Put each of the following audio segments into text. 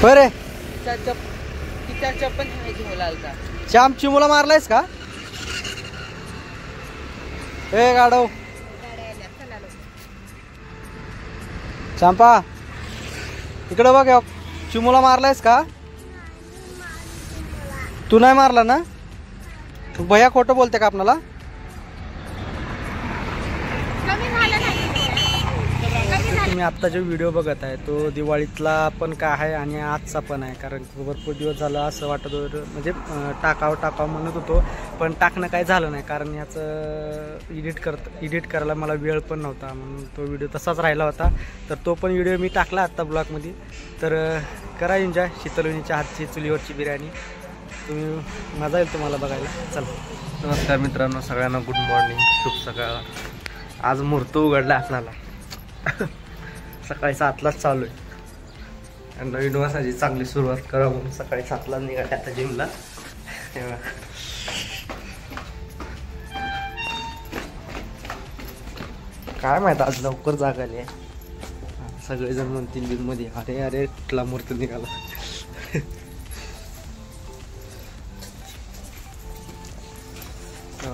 बरे चप्पल घेऊन आलता. श्याम चिमूला मारलायस का? ए गाडव चांपा इकडे बघ. चिमूला मारलायस का? तू नाही मारला ना? भैया खोटं बोलते का आपल्याला? तुम्ही आत्ता जो व्हिडिओ बघत आहे तो दिवाळीतला पण काय आहे आणि आजचा पण आहे. कारण भरपूर दिवस झालं असं वाटत होतं, म्हणजे टाकावं म्हणत होतो, पण टाकणं काय झालं नाही. कारण याचं एडिट करायला मला वेळ पण नव्हता, म्हणून तो व्हिडिओ तसाच राहिला होता. तर तो पण व्हिडिओ मी टाकला आत्ता ब्लॉगमध्ये. तर करा एन्जॉय शीतलवहिनीच्या हातची चुलीवरची बिर्याणी. तुम्ही मजा येईल तुम्हाला बघायला. चला. नमस्कार मित्रांनो, सगळ्यांना गुड मॉर्निंग, शुभ सकाळ. आज मुहूर्त उघडला आपल्याला. सकाळी 7लाच चालू आहे. नवीन वर्षाची चांगली सुरुवात करा म्हणून सकाळी 7ला निघाले आता जिमला. काय माहित आज लवकर जागाली आहे. सगळेजण म्हणतील जिममध्ये अरे अरे कुठला मुहूर्त निघाला.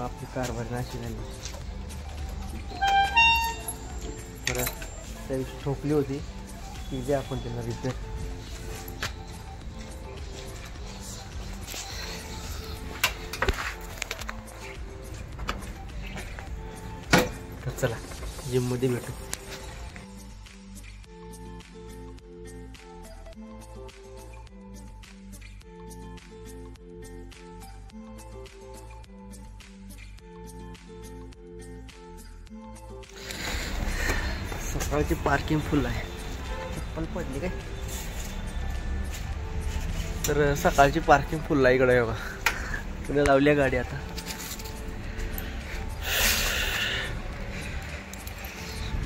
आपली कारभार नाशी झाली. बरं त्या दिवशी ठोकली होती ती जे आपण त्यांना रिपेअर. तर चला जिममध्ये भेटू. सकाळची पार्किंग फुल आहे. चप्पल पडली काय? तर सकाळची पार्किंग फुल आहे इकडे. बघा इकडे लावली आहे गाडी. आता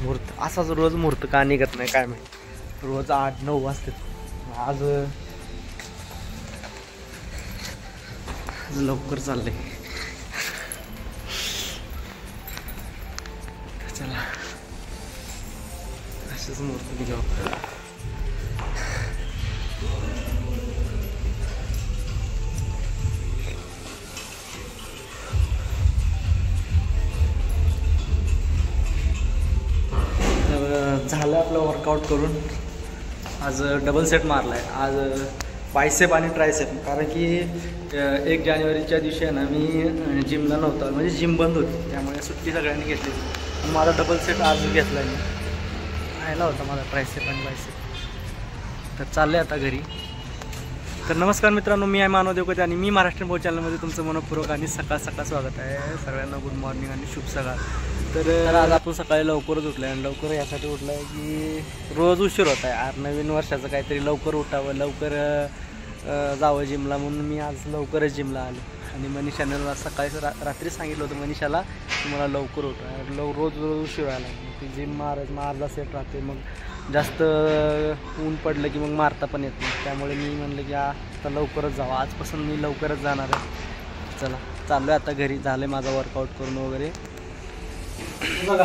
मुहूर्त असाच रोज मुहूर्त का निघत नाही काय माहिती. रोज 8-9 वाजते. आज लवकर चाललंय. चला असेच मुहूर्त घेऊ. झालं आपलं वर्कआउट करून. आज डबल सेट मारला आहे. आज बायसेप आणि ट्रायसेप. कारण की 1 जानेवारीच्या दिवशी आहे ना मी जिमला नव्हता, म्हणजे जिम बंद होती, त्यामुळे सुट्टी सगळ्यांनी घेतली. माझा डबल सेट आज घेतला मी. राहिला होता माझा ट्रायसेप आणि बायसेप. तर चालले आता घरी. तर नमस्कार मित्रांनो, मी आहे मानव देवकते आणि मी महाराष्ट्र भोज चॅनलमध्ये तुमचं मनपूर्वक आणि सकाळ स्वागत आहे. सगळ्यांना गुड मॉर्निंग आणि शुभ सकाळ. तर आज आपण सकाळी लवकरच उठलो आहे. आणि लवकर यासाठी उठलं आहे की रोज उशीर होत आहे. आज नवीन वर्षाचं काहीतरी लवकर उठावं, लवकर जावं जिमला, म्हणून मी आज लवकरच जिमला आलो. आणि मनीषाने मला सकाळी रात्री सांगितलं होतं मनीषाला की मला लवकर उठवा. रोज उशीर व्हायला ती जिम मारला सेट राहते. मग जास्त ऊन पडलं की मग मारता पण येत नाही. त्यामुळे मी म्हणलं की आता लवकरच जावं. आजपासून मी लवकरच जाणार आहे. चला चाललो आहे आता घरी. झालं आहे माझा वर्कआउट करून वगैरे. बघा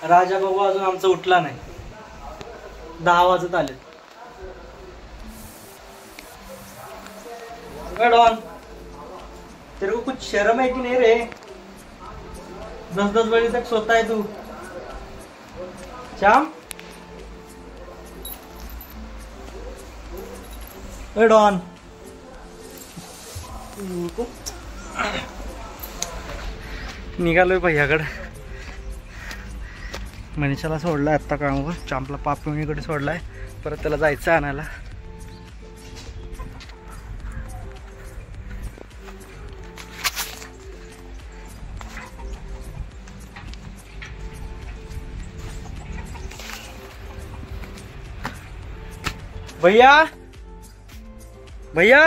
राजा बाबू अजून आमचा उठला नाही. 10 वाजत आले. डॉन तेरे को कुछ शर्म है कि नहीं रे? 10-10 बजे तक सोता है तू. श्याम डॉन निघालोय भैयाकडे. मनीषाला सोडलाय आत्ता कामावर. चांपला पापिवणीकडे सोडलाय. परत त्याला जायचं आणायला. भैया भैया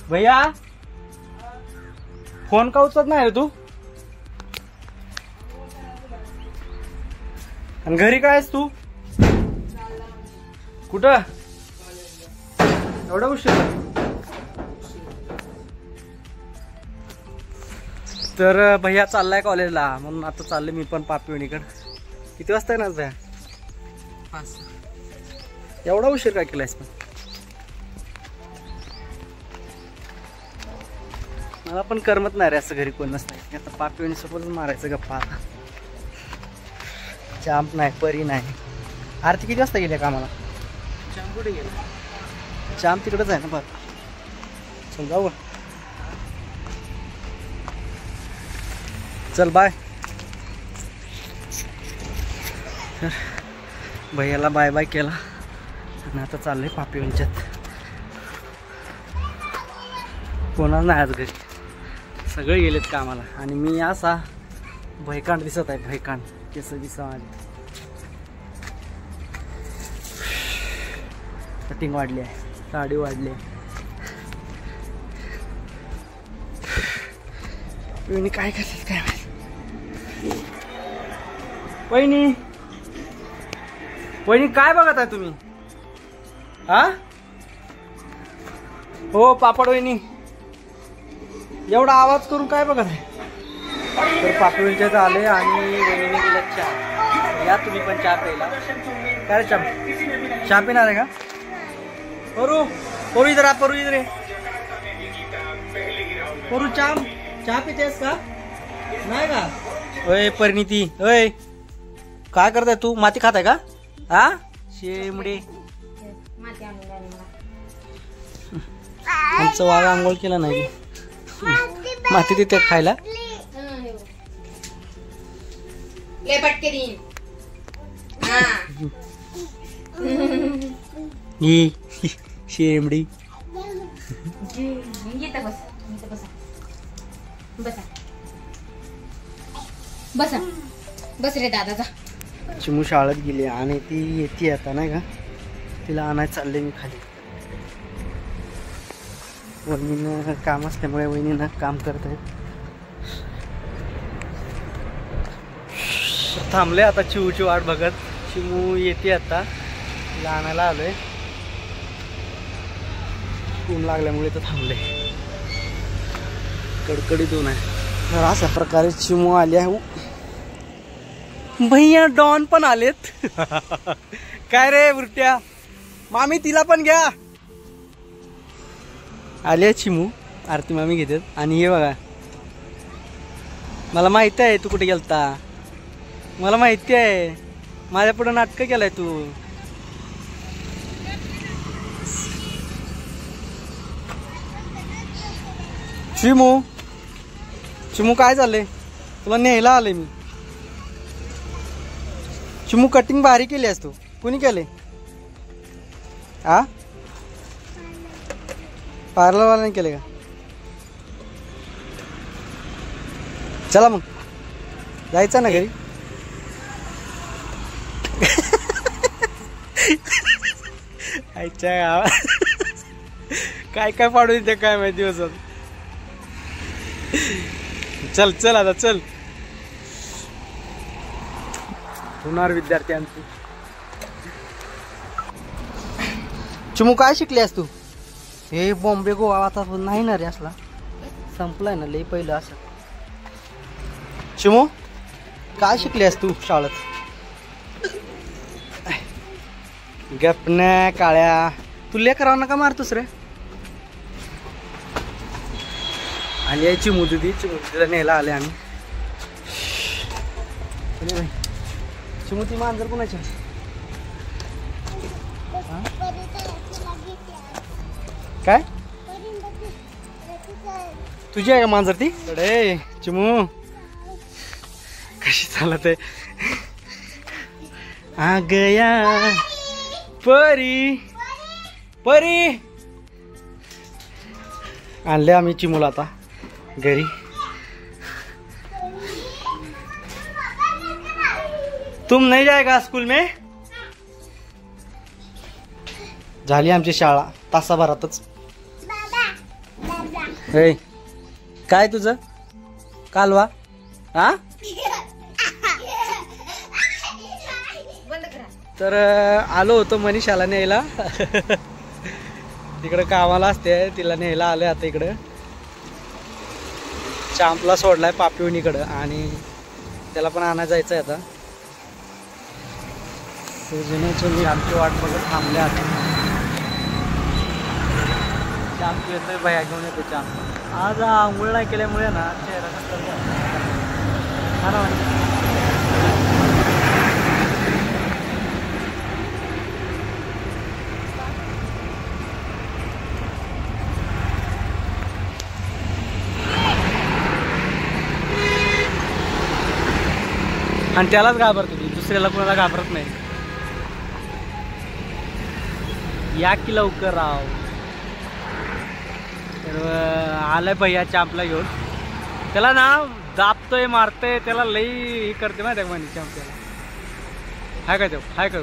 भैया फोन का उचलत नाही रे तू? आणि घरी काय आहेस तू? कुठं एवढा उशीर? तर भैया चाललाय कॉलेजला, म्हणून आता चालले मी पण पापिवणीकडे. किती वाजता येणार भया? 5. एवढा उशीर काय केलायस पण? मला पण करमत नाही रे असं घरी कोण नसतं. आता पापीवाणी सोबतच मारायचं गप्पा. आता चांप नाही, परी नाही. आरती किती वाजता गेल्या कामाला? चांप कुठे गेला? चांप तिकडंच आहे ना. बरं चल जाऊ. चल बाय. भैयाला बाय बाय केला आणि आता चाललंय पापीवंच्यात. कोणाला नाही आज घरी, सगळे गेलेत कामाला आणि मी असा भयकांड दिसत आहे. भयकांड केस दिसा माझी. कटिंग वाढली आहे, साडी वाढली आहे. वहिनी काय करतात काय माहिती. वहिनी वहिनी काय बघत आहे तुम्ही? हा हो पापड वहिनी, एवढा आवाज करून काय बघत आहे? तर पापडींच्यात आले आणि वहिनीने दिला चहा. या तुम्ही पण चहा प्यायला. काय चहा पिणार आहे का? परू इधर आ. परू इधर. परू चहा पितेस का? नाही का? ओय परिणिती, ओय काय करताय तू? माती खात आहे का? हा शेमडे. आमचं वाघ आंघोळ केला नाही. माती देते खायला. शेमडी. बस रे दादा. चिमू शाळेत गेली आणि ती येते आता नाही का. तिला आणायला चालले मी खाली. वहिनीनं काम असल्यामुळे वहिनीनं काम करत आहेत. थांबले आता चिमूची वाट बघत. चिमू येते आता, तिला आणायला आलोय. ऊन लागल्यामुळे तर थांबले. कडकडीत ऊन आहे. तर अशा प्रकारे चिमू आली आहे. भैया डॉन पण आलेत. काय रे वृत्या मामी, तिला पण घ्या. आले चिमू. आरती मामी घेतात. आणि हे बघा, मला माहिती आहे तू कुठे गेलता. मला माहिती आहे, माझ्या पुढे नाटक केलाय तू. चिमू काय चाललंय? तुला न्यायला आले मी. चिमू कटिंग भारी केली आहेस तू. कुणी केले? हा पार्लरवाल्याने केले का? चला मग जायचं ना घरी. आईच्या गावात काय काय पाडू देते काय माहिती दिवसात. चल चल आता चल. होणार विद्यार्थ्यांची. चिमू काय शिकलीस तू? हे बॉम्बे गोवा आता नाही ना रे, असला संपलाय ना लई पहिलं असं. चिमू काय शिकलीस तू शाळेत? गपण्या काळ्या. तू लेकरांना का मारतोस रे? आणि याची चिमू तिला न्यायला आले आम्ही. चिमू ती मांजर कोणाची? काय तुझी आहे का मांजर ती? अरे चिमू कशी चालत आहे. आ गया परी परी. आणले आम्ही चिमूला आता घरी. तुम नहीं जाएगा स्कूल में? झाली आमची शाळा तासाभरातच. हे काय तुझं कालवा? हा तर आलो होतो मनीषाला न्यायला. तिकडे कामाला असते, तिला न्यायला आले. आता इकडं चांपला सोडलाय पापिवणीकडं आणि त्याला पण आणायला जायचं आहे आता. आमची वाट बघत थांबले आता. आमची येतोय भया घेऊन येतो चहा. आज आंघोळ नाही केल्यामुळे ना चेहरा हा ना. आणि त्यालाच घाबरतो ती, दुसऱ्याला कोणाला घाबरत नाही. या की लवकर राव. तर आलाय भैया चांपला घेऊन. त्याला ना दाबतोय मारतोय, त्याला लई हे करते माहिती आहे का चांप. त्याला हाय काय तो हाय काय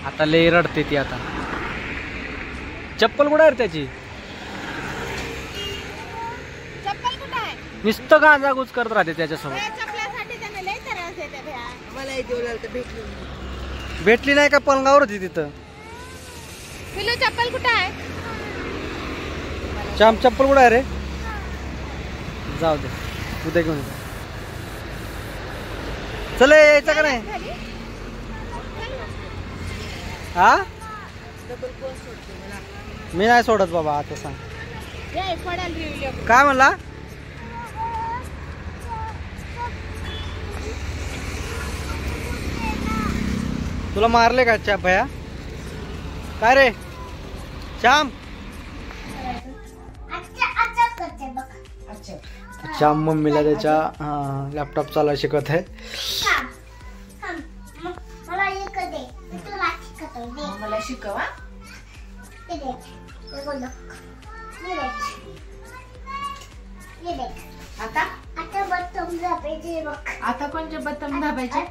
आता लई रडते ती. आता चप्पल कुठं आहे त्याची? चप्पल कुठं आहे? नुसतं गांजागूज करत राहते त्याच्यासोबत. चप्पलासाठी त्याने लई त्रास देते भैया. मला भेटली नाही का? पलंगावर होती तिथं. पिलू चप्पल कुठं आहे? चाम चप्पल कुठं आहे रे? जाऊ दे, उद्या घेऊन जा. चल यायचं का नाही? हा मी नाही सोडत बाबा. आता सांग काय म्हणला? तुला मारले का चा भया? काय रे श्याम? श्याम मम्मीला त्याच्या लॅपटॉप चालवायला शिकवत आहे. मला शिकवा. आता आता कोणते बटन दाबायचे?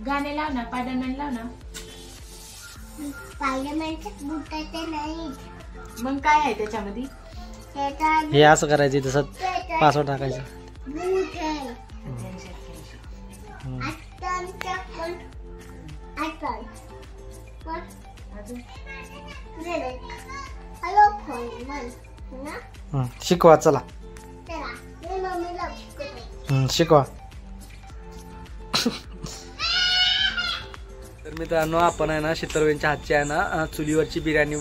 गाणे लाव ना, पायडरमॅन लाव ना. पायडरमॅनचे बुटाचे नाही. मग काय आहे त्याच्यामध्ये? हे असं करायचं, तसं पासवर्ड टाकायचं. शिकवा चला. शिकवा. तर मित्रांनो आपण आहे ना शीतलवहिनीच्या हातची आहे ना चुलीवरची बिर्याणी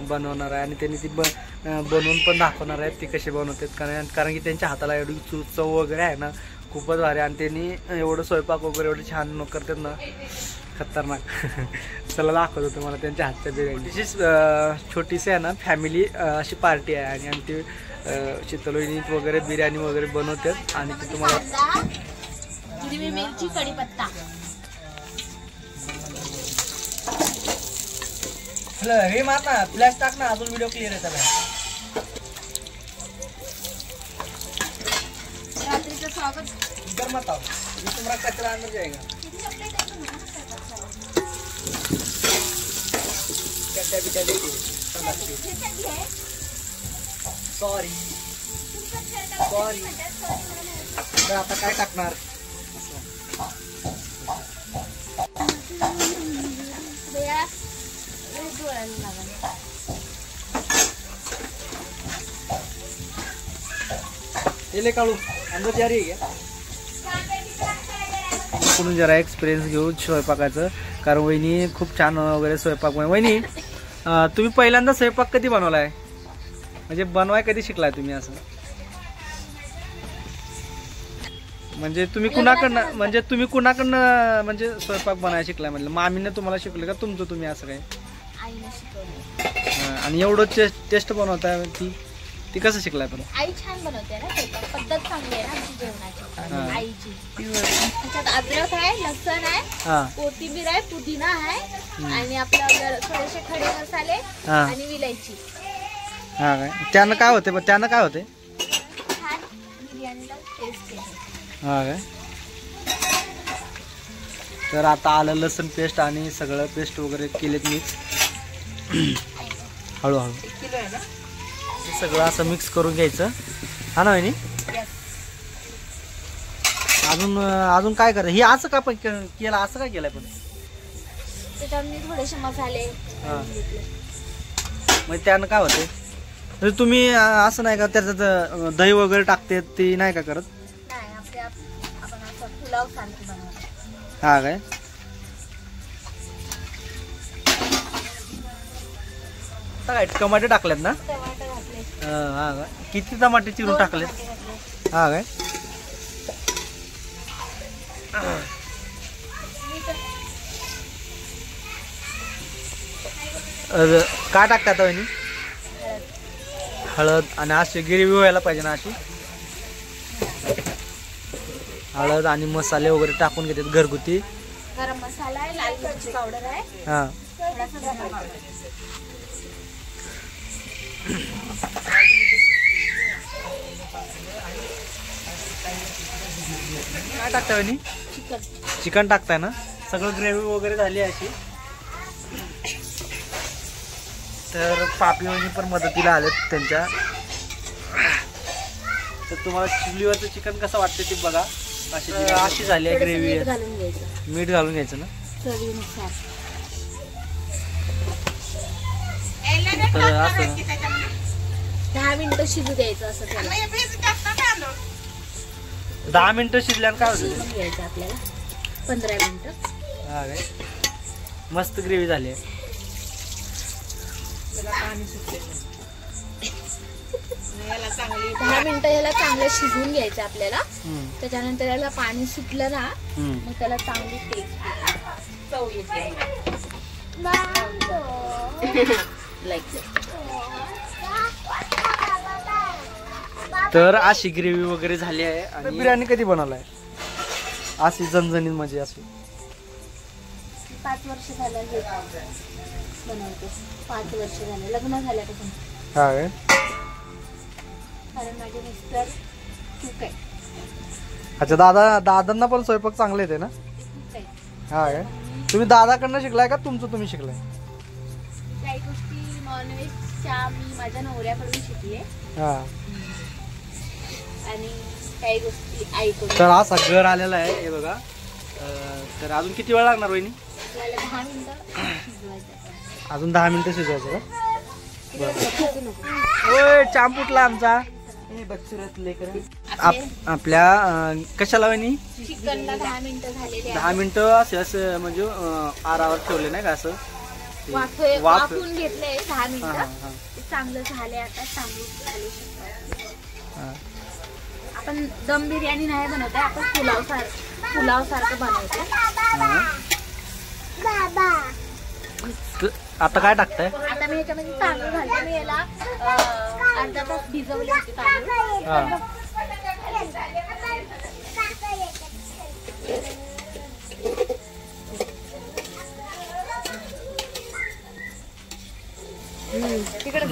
बनवणार आहे. आणि त्यांनी ती बनवून पण दाखवणार आहेत ती कशी बनवतात. कारण की त्यांच्या हाताला एवढी चव वगैरे आहे ना खूपच भारी. आणि त्यांनी एवढं स्वयंपाक वगैरे एवढं छान करतात ना, खतरनाक. चला दाखवतो तुम्हाला त्यांच्या हातच्या बिर्याणी. तिची छोटीशी आहे ना फॅमिली अशी पार्टी आहे. आणि ती शीतलवहिनी वगैरे बिर्याणी वगैरे बनवतात. आणि ती तुम्हाला हिरवी मिरची, कढीपत्ता. हे मार ना, फ्लॅश टाक ना, अजून व्हिडिओ क्लिअर आहे त्याला. रात्रीचं स्वागत. इधर मत आओ, ये तुम्हारा कचरा अंदर जाएगा. क्या देखिए. सॉरी. आता काय टाकणार? ये ले काढू अंदर जा रही है क्या? कुठून जरा एक्सपिरियन्स घेऊ स्वयंपाकाचं. कारण वहिनी खूप छान वगैरे स्वयंपाक. वहिनी तुम्ही पहिल्यांदा स्वयंपाक कधी बनवलाय? म्हणजे बनवाय कधी शिकलाय तुम्ही असं? म्हणजे तुम्ही कुणाकडनं म्हणजे स्वयंपाक बनायला शिकलाय? म्हटलं मामीने तुम्हाला शिकलं का तुमचं तुम्ही असं काय? आईने शिकवलं. आणि एवढं टेस्ट बनवताय ती कसं शिकलाय? पण आई छान बनवते ना, स्वयंपाक पद्धत चांगली आहे ना आमची जेवणाची आईची. त्याच्यात अद्रक आहे, लसूण आहे, कोथिंबीर आहे, पुदिना आहे आणि आपलं थोडेसे खडे मसाले आणि विलायची. हा काय त्यानं काय होते? छान बिर्याणीला टेस्ट येते. हा काय. तर आता आलं लसूण पेस्ट आणि सगळं पेस्ट वगैरे केलेत मिक्स. हळूहळू सगळं असं मिक्स करून घ्यायचं. हा ना वहिनी? अजून काय करायचं? हे असं का पण केलं, असं काय केलंय पण? त्याच्यावर मी थोडेसे मसाले घेतले. मग त्यानं काय होते? म्हणजे तुम्ही असं नाही का त्याच्यात दही वगैरे टाकते ते नाही का करत? नाही, आपण असं पुलाव सारखं बनवतो. हा काय? काय टमाटे टाकलेत ना? टमाटर घातले. हा का? किती टमाटे चिरून टाकलेत? हा काय? काय टाकतात वहिनी? हळद. आणि अशी गिरवी व्हायला पाहिजे ना अशी. हळद आणि मसाले वगैरे टाकून घेतात घरगुती. गरम मसाला आहे, लाल मिरची पावडर आहे, हा. थोडासा धना पावडर. काय टाकता वहिनी? चिकन टाकताय ना? सगळं ग्रेव्ही वगैरे झाली अशी. तर पापी वहिनी पण मदतीला आलेत त्यांच्या. तर तुम्हाला चुलीवरचं चिकन कसं वाटतं ते बघा. अशी झाली आहे ग्रेव्ही. मीठ घालून घ्यायचं ना? चवीनुसार. तर असं 10 मिनिटं शिजू द्यायचं असं त्याला. 10 मिनिटं शिजल्यानं काय होतं? शिजून घ्यायचं आपल्याला 15 मिनिटं. हा काय? मस्त ग्रेव्ही झाली आहे. 10 मिनिटं याला चांगलं शिजवून घ्यायचं आपल्याला. त्याच्यानंतर याला पाणी सुटलं ना, मग त्याला चांगली टेस्ट चव येते. तर अशी ग्रेव्ही वगैरे झाली आहे. आणि बिर्याणी कधी बनवलाय अशी झणझणीत म्हणजे अशी? 5 वर्ष झालं हे बनवतो. 5 वर्ष झाले लग्न झाल्यापासून. हा काय? कारण माझे मिस्टर कुक आहे. अच्छा, दादांना पण स्वयंपाक चांगले येते ना? कुक आहे. हा काय? तुम्ही दादाकडनं शिकलाय का तुमचं तुम्ही शिकलाय? काही गोष्टी नॉनव्हेजच्या मी माझ्या नवऱ्याकडून शिकले. हा. आणि काही गोष्टी आईकडून. तर असा घर आलेला आहे हे बघा. तर अजून किती वेळ लागणार वहिनी? आपल्याला 10 मिनिटं शिजवायचं. अजून 10 मिनिटं शिजवायचं का? होय, चांपुटला आमचा. आपल्या कशाला वहिनी? चिकनला 10 मिनिटं झालेले. 10 मिनिटं असं म्हणजे आरावर ठेवले नाही का? असं वाफून घेतले 10 मिनिटं. चांगलं झाले. आता चांगलं झाले शकतो. आपण दम बिर्याणी नाही बनवत आहे, आपण पुलाव सारखं बनवतो. आता काय टाकताय? आता मी ह्याच्यामध्ये तांदूळ घालते. मी याला अर्धा तास भिजवले होते तांदूळ. तिकडे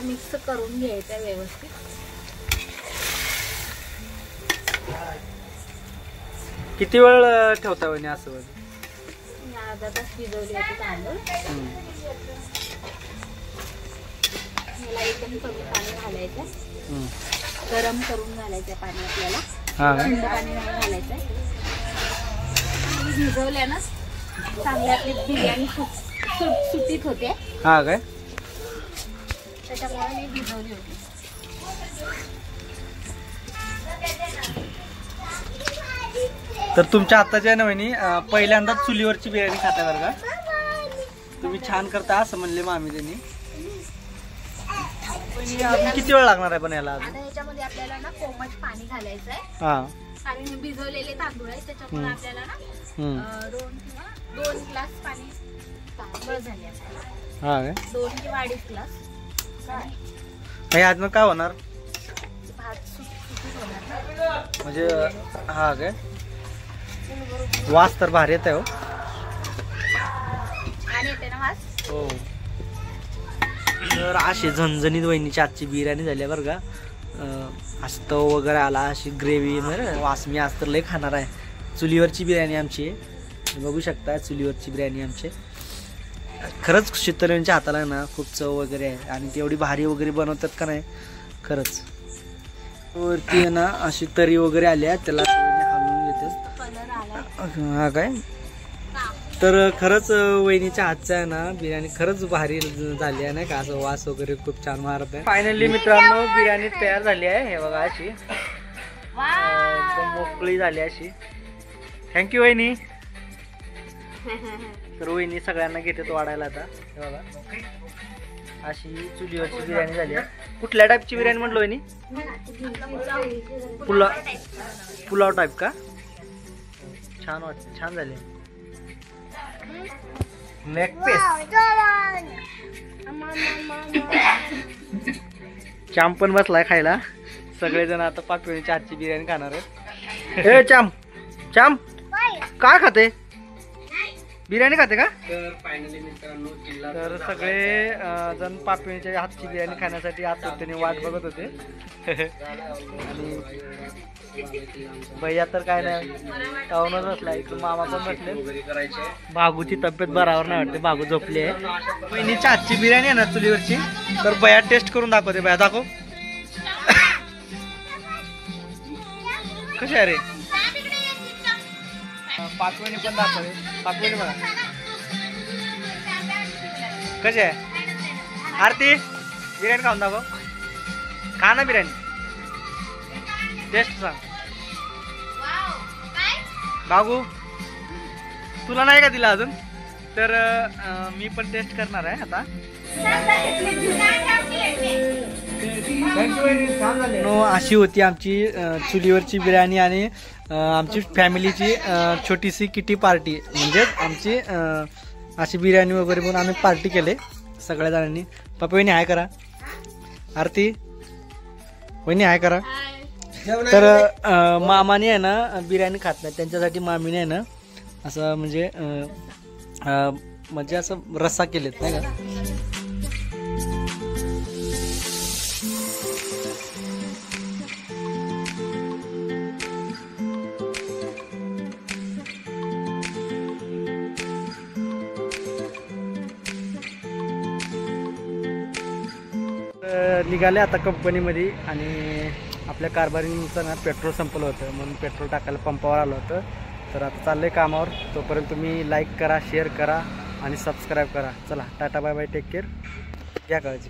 मिक्स करून घ्यायचं व्यवस्थित. किती वेळ ठेवता वहिनी असं? अर्धा तास भिजवले होते तांदूळ. याला एकदम कमी पाणी घालायचं. गरम करून घालायचं पाणी आपल्याला. थंड पाणी नाही घालायचं. भिजवल्यानं चांगली आपली बिर्याणी सुटीत होते. हा काय? त्याच्यामुळे मी भिजवली होती. तर तुमच्या हाताच्या ना वहिनी पहिल्यांदाच चुलीवरची बिर्याणी खाता बरं का? तुम्ही छान करता असं म्हणले मामी त्यांनी. किती वेळ लागणार आहे पण याला? आता ह्याच्यामध्ये आपल्याला ना कोमट पाणी घालायचं आहे. हा. आणि भिजवलेले तांदूळ आहे त्याच्यामुळे आपल्याला ना 2 ग्लास पाणी झाले आपल्याला. हा काय? 2 किंवा 2.5 ग्लास. हे आज काय होणार? भात सुटीत होणार म्हणजे. हा काय? वास तर भारी येत आहे हो. आणि येते ना वास. हो. तर अशी झणझणीत वहिनीची आजची बिर्याणी झाली बरं का. तव वगैरे आला, अशी ग्रेव्ही वास. मी आज तर लय खाणार आहे. चुलीवरची बिर्याणी आमची आहे, बघू शकता. चुलीवरची बिर्याणी आमची खरंच शीतलच्या हाताला ना खूप चव वगैरे आहे. आणि तेवढी भारी वगैरे बनवतात का नाही खरंच. वरती आहे ना अशी तरी वगैरे आली आहे, त्याला हलवून घेते. कलर आला हा काय, तर खरंच वहिनीच्या हातचा आहे ना बिर्याणी खरंच भारी झाली आहे, नाही का, असं वास वगैरे खूप छान मारत आहे. फायनली मित्रांनो बिर्याणी तयार झाली आहे. हे बघा अशी एकदम मोकळी झाली अशी. थँक्यू वहिनी. तर वहिनी सगळ्यांना घेते वाढायला आता. हे बघा अशी चुलीवरची बिर्याणी झाली आहे. कुठल्या टाईपची बिर्याणी म्हटलं वहिनी? पुलाव टाईप का? छान वाटते, छान झाली. लेग पीस चाम पण बसलाय खायला. सगळेजण आता पाकळीच्या हातची बिर्याणी खाणार आहेत. हे चाम चाम काय खाते? बिर्याणी खाते का? तर फायनली मित्रांनो तर सगळे जण पापणीच्या हातची बिर्याणी खाण्यासाठी आतुरतेने वाट बघत होते. आणि भैया तर काय नाही खाऊनच बसला. इकडून मामा पण बसले. भागूची तब्येत बराबर नाही वाटते, भागू झोपली आहे. बहिणीच्या हातची बिर्याणी आहे ना चुलीवरची, तर भैया टेस्ट करून दाखवते. भैया दाखव कशी आहे रे. पाकवेणी पण दाखवते. पाकवेणी बघा कशी आहे. आरती बिर्याणी खाऊन दाखव. खा ना बिर्याणी, टेस्ट सांग. बागू तुला नाही का दिला अजून? तर मी पण टेस्ट करणार आहे आता. अशी होती आमची चुलीवरची बिर्याणी आणि आमची फॅमिलीची छोटीशी किटी पार्टी. म्हणजेच आमची अशी बिर्याणी वगैरे म्हणून आम्ही पार्टी केले सगळ्या जणांनी. पप्पा वहिनी हाय करा. आरती वहिनी हाय करा. तर मामाने आहे ना बिर्याणी खात नाही, त्यांच्यासाठी मामीने आहे ना असं म्हणजे असं रस्सा केलेत नाही का. निघाले आता कंपनीमध्ये आणि आपल्या कारभारीचं ना पेट्रोल संपलं होतं म्हणून पेट्रोल टाकायला पंपावर आलं होतं. तर आता चाललंय कामावर. तोपर्यंत तुम्ही लाईक करा, शेअर करा आणि सबस्क्राईब करा. चला tata bye bye, take care, घ्या काळजी.